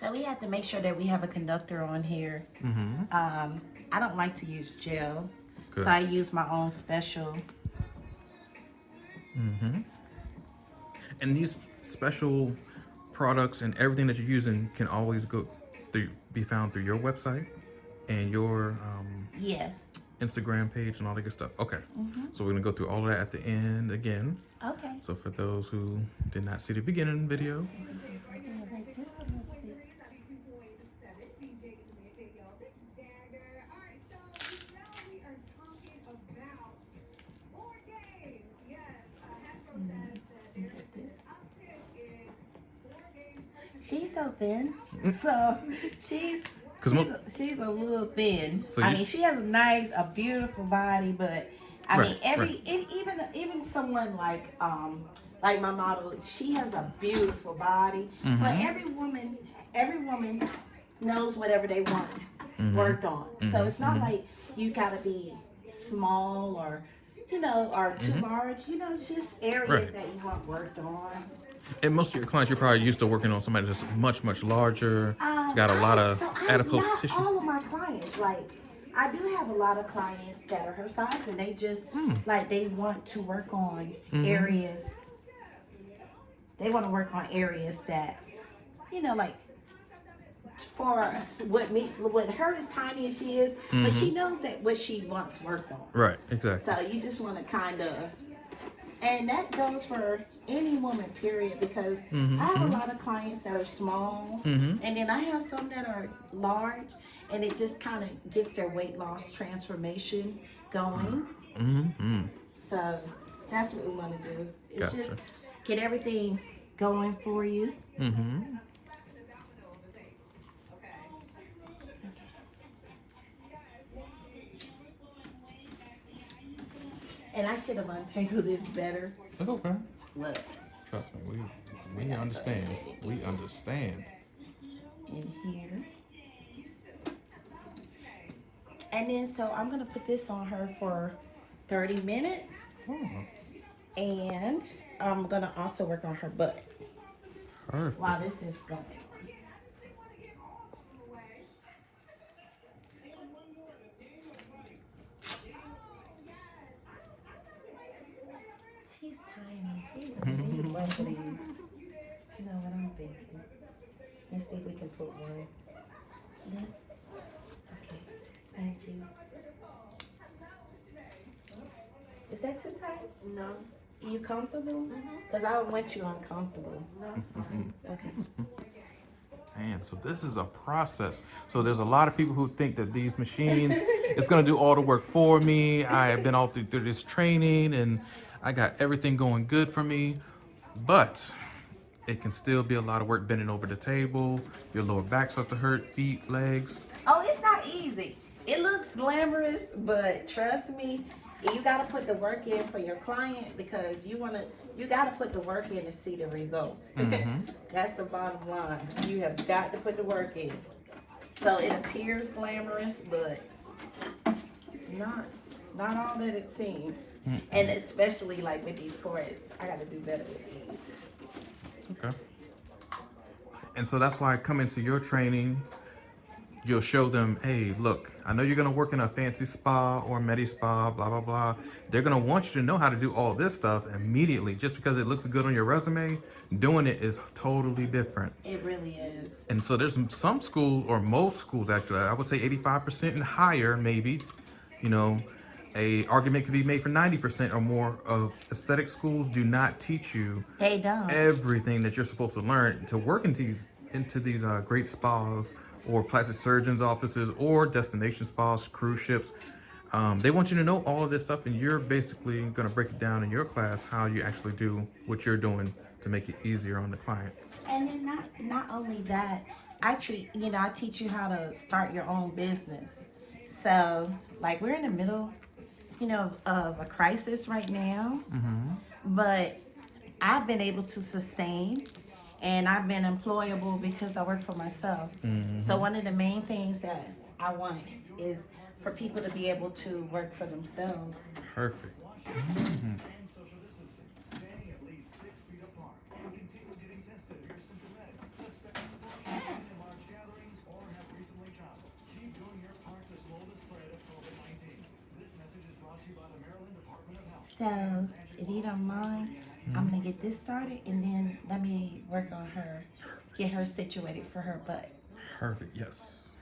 So we have to make sure that we have a conductor on here. I don't like to use gel, so I use my own special. And these special products and everything that you're using can always be found through your website and your Yes. Instagram page and all that good stuff. Okay. So we're gonna go through all of that at the end again. Okay. So for those who did not see the beginning video. Just a little bit. She's so thin. So she's a little thin. So I mean, she has a beautiful body, but I mean, even someone like my model, she has a beautiful body. But every woman knows whatever they want worked on. So it's not like you gotta be small or or too large. It's just areas that you want worked on. And most of your clients, you're probably used to working on somebody that's much, much larger. It's got a lot of adipose not tissue. all of my clients. Like, I do have a lot of clients that are her size, and they just like they want to work on areas. They want to work on areas that, like for what her is tiny as she is, but she knows that what she wants worked on. Right, exactly. So you just want to kind of, and that goes for any woman, period, because I have a lot of clients that are small, and then I have some that are large, and it just kind of gets their weight loss transformation going. So that's what we want to do. It's just get everything going for you. And I should have untangled this better. That's okay. Look. Trust me, we understand. We understand. In here. And then so I'm gonna put this on her for 30 minutes. And I'm gonna also work on her butt. Perfect. While this is going on. She's tiny. She really needs one of these. You know what I'm thinking. Let's see if we can put one. This. Okay. Thank you. Is that too tight? No. You comfortable? Because I don't want you uncomfortable. No. Okay. Man, so this is a process. So there's a lot of people who think that these machines, it's gonna do all the work for me. I have been all through this training and I got everything going good for me, but it can still be a lot of work bending over the table. Your lower back starts to hurt, feet, legs. Oh, it's not easy. It looks glamorous, but trust me, you gotta put the work in for your client because you gotta put the work in to see the results. That's the bottom line. You have got to put the work in. So it appears glamorous, but it's not all that it seems. And especially like with these cords, I gotta do better with these. Okay. And so that's why I come into your training. You'll show them, hey, look, I know you're gonna work in a fancy spa or medi spa, blah, blah, blah. They're gonna want you to know how to do all this stuff immediately. Just because it looks good on your resume, doing it is totally different. It really is. And so there's some schools, or most schools actually, I would say 85% and higher maybe, a argument could be made for 90% or more of aesthetic schools do not teach you They don't. everything that you're supposed to learn to work into these great spas or plastic surgeons' offices or destination spas, cruise ships. They want you to know all of this stuff, and you're basically going to break it down in your class how you actually do what you're doing to make it easier on the clients. And then not only that, I teach you how to start your own business. So like we're in the middle, of a crisis right now, but I've been able to sustain. And I've been employable because I work for myself. So one of the main things that I want is for people to be able to work for themselves. Perfect. So if you don't mind, I'm gonna get this started and then let me work on her, get her situated for her butt. Perfect. Yes.